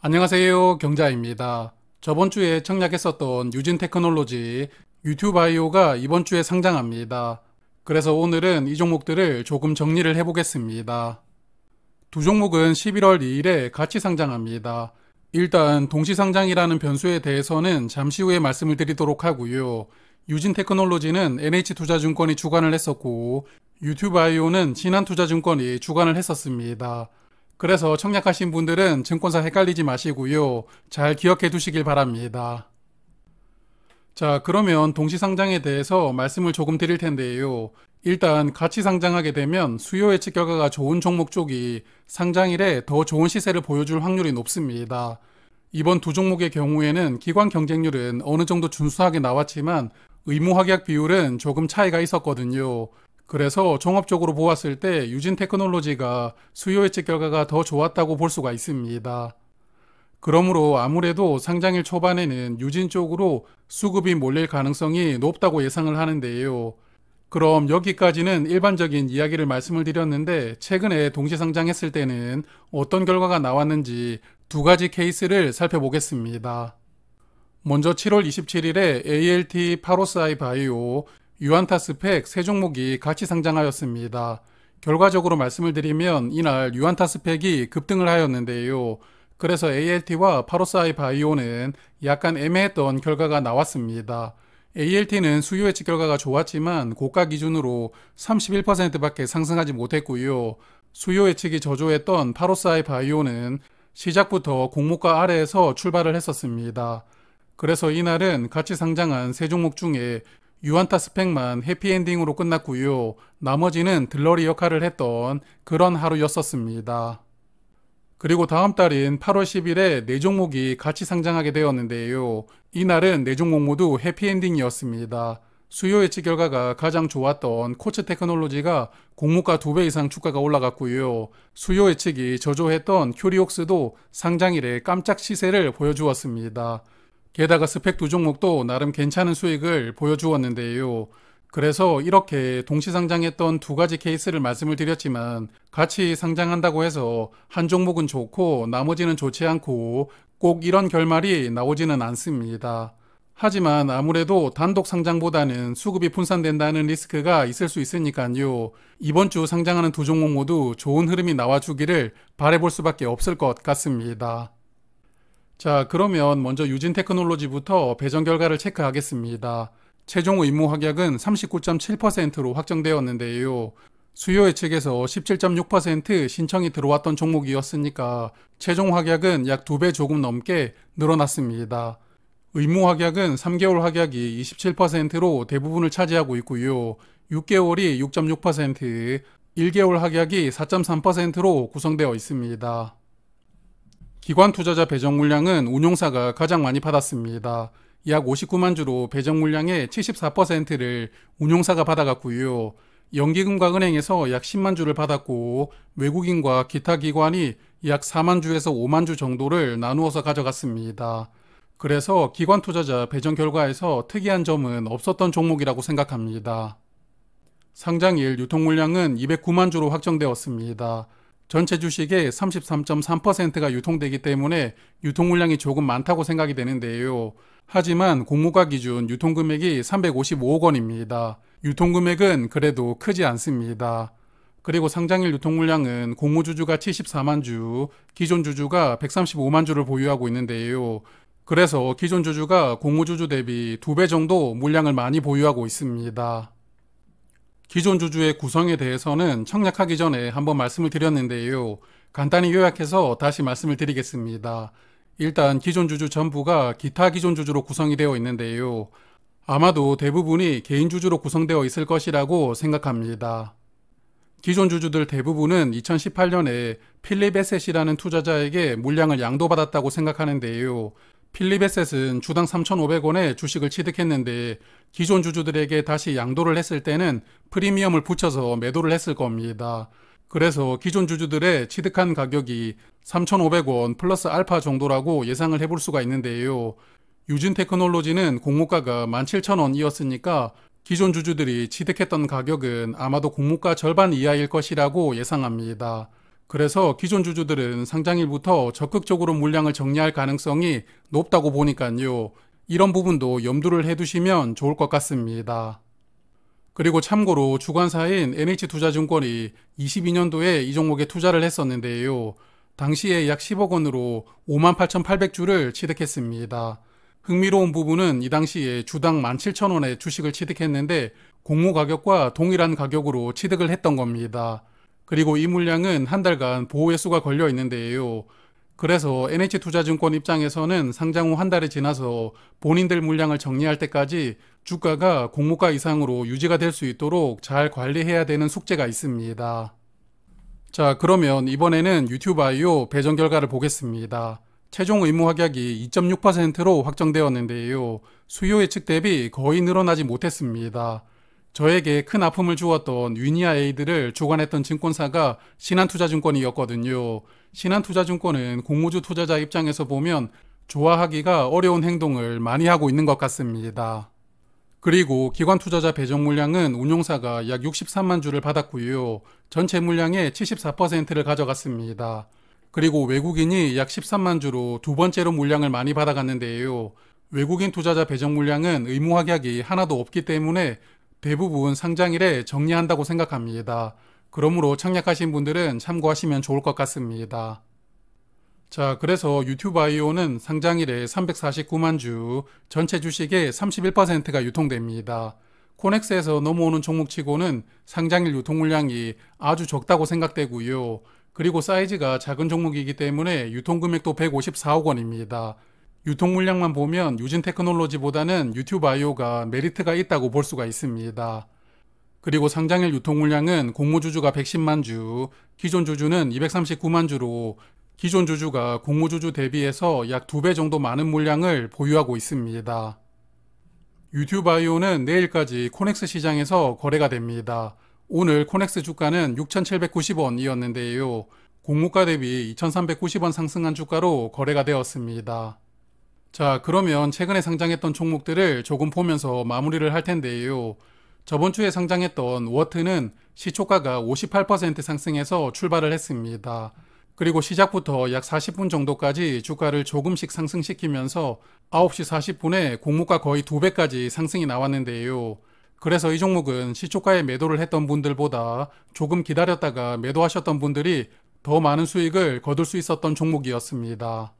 안녕하세요. 경자입니다. 저번 주에 청약했었던 유진테크놀로지 유튜바이오가 이번 주에 상장합니다. 그래서 오늘은 이 종목들을 조금 정리를 해보겠습니다. 두 종목은 11월 2일에 같이 상장합니다. 일단 동시상장이라는 변수에 대해서는 잠시 후에 말씀을 드리도록 하고요. 유진테크놀로지는 NH투자증권이 주관을 했었고 유튜바이오는 신한투자증권이 주관을 했었습니다. 그래서 청약하신 분들은 증권사 헷갈리지 마시고요. 잘 기억해 두시길 바랍니다. 자, 그러면 동시상장에 대해서 말씀을 조금 드릴 텐데요. 일단 같이 상장하게 되면 수요 예측 결과가 좋은 종목 쪽이 상장일에 더 좋은 시세를 보여줄 확률이 높습니다. 이번 두 종목의 경우에는 기관 경쟁률은 어느 정도 준수하게 나왔지만 의무 확약 비율은 조금 차이가 있었거든요. 그래서 종합적으로 보았을 때 유진테크놀로지가 수요 예측 결과가 더 좋았다고 볼 수가 있습니다. 그러므로 아무래도 상장일 초반에는 유진 쪽으로 수급이 몰릴 가능성이 높다고 예상을 하는데요. 그럼 여기까지는 일반적인 이야기를 말씀을 드렸는데 최근에 동시 상장했을 때는 어떤 결과가 나왔는지 두 가지 케이스를 살펴보겠습니다. 먼저 7월 27일에 ALT 파로스아이 바이오, 유안타스펙 세 종목이 같이 상장하였습니다. 결과적으로 말씀을 드리면 이날 유안타스펙이 급등을 하였는데요. 그래서 ALT와 파로스아이 바이오는 약간 애매했던 결과가 나왔습니다. ALT는 수요 예측 결과가 좋았지만 고가 기준으로 31%밖에 상승하지 못했고요. 수요 예측이 저조했던 파로스아이 바이오는 시작부터 공모가 아래에서 출발을 했었습니다. 그래서 이날은 같이 상장한 세 종목 중에 유안타 스펙만 해피엔딩으로 끝났고요. 나머지는 들러리 역할을 했던 그런 하루였었습니다. 그리고 다음 달인 8월 10일에 네 종목이 같이 상장하게 되었는데요. 이날은 네 종목 모두 해피엔딩이었습니다. 수요 예측 결과가 가장 좋았던 코츠 테크놀로지가 공모가 2배 이상 주가가 올라갔고요. 수요 예측이 저조했던 큐리옥스도 상장일에 깜짝 시세를 보여주었습니다. 게다가 스펙 두 종목도 나름 괜찮은 수익을 보여주었는데요. 그래서 이렇게 동시상장했던 두 가지 케이스를 말씀을 드렸지만 같이 상장한다고 해서 한 종목은 좋고 나머지는 좋지 않고 꼭 이런 결말이 나오지는 않습니다. 하지만 아무래도 단독 상장보다는 수급이 분산된다는 리스크가 있을 수 있으니까요. 이번 주 상장하는 두 종목 모두 좋은 흐름이 나와주기를 바라볼 수밖에 없을 것 같습니다. 자, 그러면 먼저 유진테크놀로지부터 배정 결과를 체크하겠습니다. 최종 의무 확약은 39.7%로 확정되었는데요. 수요 예측에서 17.6% 신청이 들어왔던 종목이었으니까 최종 확약은 약 2배 조금 넘게 늘어났습니다. 의무 확약은 3개월 확약이 27%로 대부분을 차지하고 있고요. 6개월이 6.6%, 1개월 확약이 4.3%로 구성되어 있습니다. 기관 투자자 배정 물량은 운용사가 가장 많이 받았습니다. 약 59만 주로 배정 물량의 74%를 운용사가 받아갔고요. 연기금과 은행에서 약 10만 주를 받았고 외국인과 기타 기관이 약 4만 주에서 5만 주 정도를 나누어서 가져갔습니다. 그래서 기관 투자자 배정 결과에서 특이한 점은 없었던 종목이라고 생각합니다. 상장일 유통 물량은 209만 주로 확정되었습니다. 전체 주식의 33.3%가 유통되기 때문에 유통 물량이 조금 많다고 생각이 되는데요. 하지만 공모가 기준 유통금액이 355억 원입니다. 유통금액은 그래도 크지 않습니다. 그리고 상장일 유통 물량은 공모주주가 74만 주, 기존 주주가 135만 주를 보유하고 있는데요. 그래서 기존 주주가 공모주주 대비 2배 정도 물량을 많이 보유하고 있습니다. 기존 주주의 구성에 대해서는 청약하기 전에 한번 말씀을 드렸는데요. 간단히 요약해서 다시 말씀을 드리겠습니다. 일단 기존 주주 전부가 기타 기존 주주로 구성이 되어 있는데요. 아마도 대부분이 개인 주주로 구성되어 있을 것이라고 생각합니다. 기존 주주들 대부분은 2018년에 필립 에셋이라는 투자자에게 물량을 양도받았다고 생각하는데요. 필립 에셋은 주당 3,500원에 주식을 취득했는데 기존 주주들에게 다시 양도를 했을 때는 프리미엄을 붙여서 매도를 했을 겁니다. 그래서 기존 주주들의 취득한 가격이 3,500원 플러스 알파 정도라고 예상을 해볼 수가 있는데요. 유진테크놀로지는 공모가가 17,000원이었으니까 기존 주주들이 취득했던 가격은 아마도 공모가 절반 이하일 것이라고 예상합니다. 그래서 기존 주주들은 상장일부터 적극적으로 물량을 정리할 가능성이 높다고 보니까요. 이런 부분도 염두를 해두시면 좋을 것 같습니다. 그리고 참고로 주관사인 NH투자증권이 22년도에 이 종목에 투자를 했었는데요. 당시에 약 10억 원으로 58,800주를 취득했습니다. 흥미로운 부분은 이 당시에 주당 17,000원의 주식을 취득했는데 공모 가격과 동일한 가격으로 취득을 했던 겁니다. 그리고 이 물량은 한 달간 보호회수가 걸려 있는데요. 그래서 NH투자증권 입장에서는 상장 후 한 달이 지나서 본인들 물량을 정리할 때까지 주가가 공모가 이상으로 유지가 될 수 있도록 잘 관리해야 되는 숙제가 있습니다. 자, 그러면 이번에는 유튜브IO 배정 결과를 보겠습니다. 최종 의무 확약이 2.6%로 확정되었는데요. 수요 예측 대비 거의 늘어나지 못했습니다. 저에게 큰 아픔을 주었던 위니아 에이드를 주관했던 증권사가 신한투자증권이었거든요. 신한투자증권은 공모주 투자자 입장에서 보면 좋아하기가 어려운 행동을 많이 하고 있는 것 같습니다. 그리고 기관 투자자 배정 물량은 운용사가 약 63만 주를 받았고요. 전체 물량의 74%를 가져갔습니다. 그리고 외국인이 약 13만 주로 두 번째로 물량을 많이 받아갔는데요. 외국인 투자자 배정 물량은 의무 확약이 하나도 없기 때문에 대부분 상장일에 정리한다고 생각합니다. 그러므로 착약하신 분들은 참고하시면 좋을 것 같습니다. 자, 그래서 유튜브IO는 상장일에 349만 주, 전체 주식의 31%가 유통됩니다. 코넥스에서 넘어오는 종목치고는 상장일 유통 물량이 아주 적다고 생각되고요. 그리고 사이즈가 작은 종목이기 때문에 유통금액도 154억 원입니다. 유통 물량만 보면 유진테크놀로지보다는 유튜브IO가 메리트가 있다고 볼 수가 있습니다. 그리고 상장일 유통 물량은 공모주주가 110만 주, 기존 주주는 239만 주로 기존 주주가 공모주주 대비해서 약 2배 정도 많은 물량을 보유하고 있습니다. 유튜브IO는 내일까지 코넥스 시장에서 거래가 됩니다. 오늘 코넥스 주가는 6,790원이었는데요. 공모가 대비 2,390원 상승한 주가로 거래가 되었습니다. 자, 그러면 최근에 상장했던 종목들을 조금 보면서 마무리를 할 텐데요. 저번 주에 상장했던 워트는 시초가가 58% 상승해서 출발을 했습니다. 그리고 시작부터 약 40분 정도까지 주가를 조금씩 상승시키면서 9시 40분에 공모가 거의 2배까지 상승이 나왔는데요. 그래서 이 종목은 시초가에 매도를 했던 분들보다 조금 기다렸다가 매도하셨던 분들이 더 많은 수익을 거둘 수 있었던 종목이었습니다.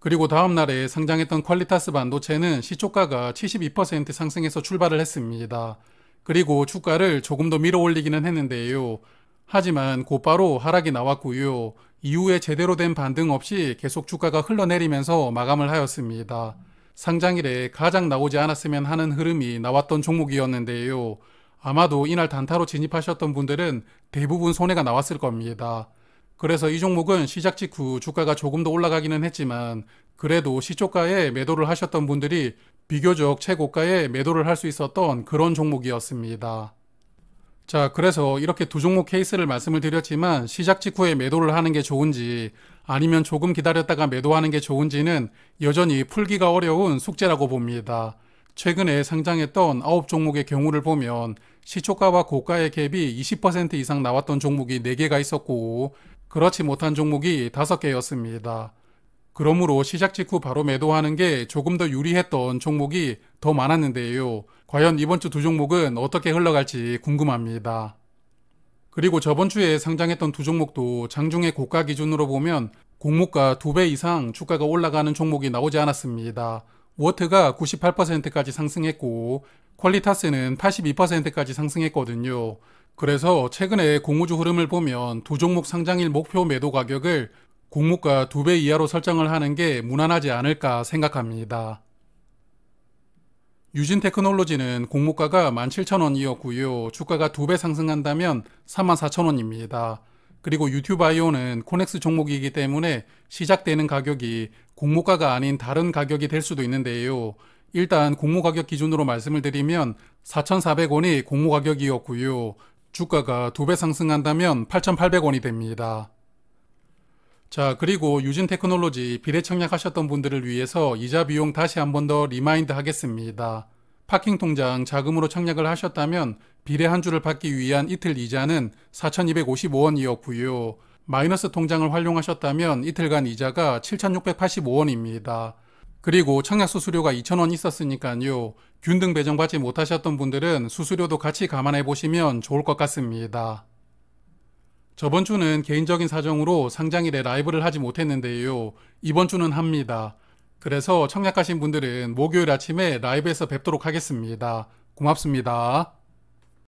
그리고 다음날에 상장했던 퀄리타스 반도체는 시초가가 72% 상승해서 출발을 했습니다. 그리고 주가를 조금 더 밀어 올리기는 했는데요. 하지만 곧바로 하락이 나왔고요. 이후에 제대로 된 반등 없이 계속 주가가 흘러내리면서 마감을 하였습니다. 상장일에 가장 나오지 않았으면 하는 흐름이 나왔던 종목이었는데요. 아마도 이날 단타로 진입하셨던 분들은 대부분 손해가 나왔을 겁니다. 그래서 이 종목은 시작 직후 주가가 조금 더 올라가기는 했지만 그래도 시초가에 매도를 하셨던 분들이 비교적 최고가에 매도를 할 수 있었던 그런 종목이었습니다. 자, 그래서 이렇게 두 종목 케이스를 말씀을 드렸지만 시작 직후에 매도를 하는 게 좋은지 아니면 조금 기다렸다가 매도하는 게 좋은지는 여전히 풀기가 어려운 숙제라고 봅니다. 최근에 상장했던 9종목의 경우를 보면 시초가와 고가의 갭이 20% 이상 나왔던 종목이 4개가 있었고 그렇지 못한 종목이 5개였습니다. 그러므로 시작 직후 바로 매도하는 게 조금 더 유리했던 종목이 더 많았는데요. 과연 이번 주 두 종목은 어떻게 흘러갈지 궁금합니다. 그리고 저번 주에 상장했던 두 종목도 장중의 고가 기준으로 보면 공모가 2배 이상 주가가 올라가는 종목이 나오지 않았습니다. 워트가 98%까지 상승했고 퀄리타스는 82%까지 상승했거든요. 그래서 최근에 공모주 흐름을 보면 두 종목 상장일 목표 매도 가격을 공모가 2배 이하로 설정을 하는 게 무난하지 않을까 생각합니다. 유진테크놀로지는 공모가가 17,000원이었고요. 주가가 2배 상승한다면 34,000원입니다. 그리고 유튜브IO는 코넥스 종목이기 때문에 시작되는 가격이 공모가가 아닌 다른 가격이 될 수도 있는데요. 일단 공모 가격 기준으로 말씀을 드리면 4,400원이 공모 가격이었고요. 주가가 2배 상승한다면 8,800원이 됩니다. 자, 그리고 유진테크놀로지 비례 청약하셨던 분들을 위해서 이자 비용 다시 한 번 더 리마인드 하겠습니다. 파킹 통장 자금으로 청약을 하셨다면 비례 한 주를 받기 위한 이틀 이자는 4,255원이었고요. 마이너스 통장을 활용하셨다면 이틀간 이자가 7,685원입니다. 그리고 청약 수수료가 2,000원 있었으니까요. 균등 배정받지 못하셨던 분들은 수수료도 같이 감안해 보시면 좋을 것 같습니다. 저번 주는 개인적인 사정으로 상장일에 라이브를 하지 못했는데요. 이번 주는 합니다. 그래서 청약하신 분들은 목요일 아침에 라이브에서 뵙도록 하겠습니다. 고맙습니다.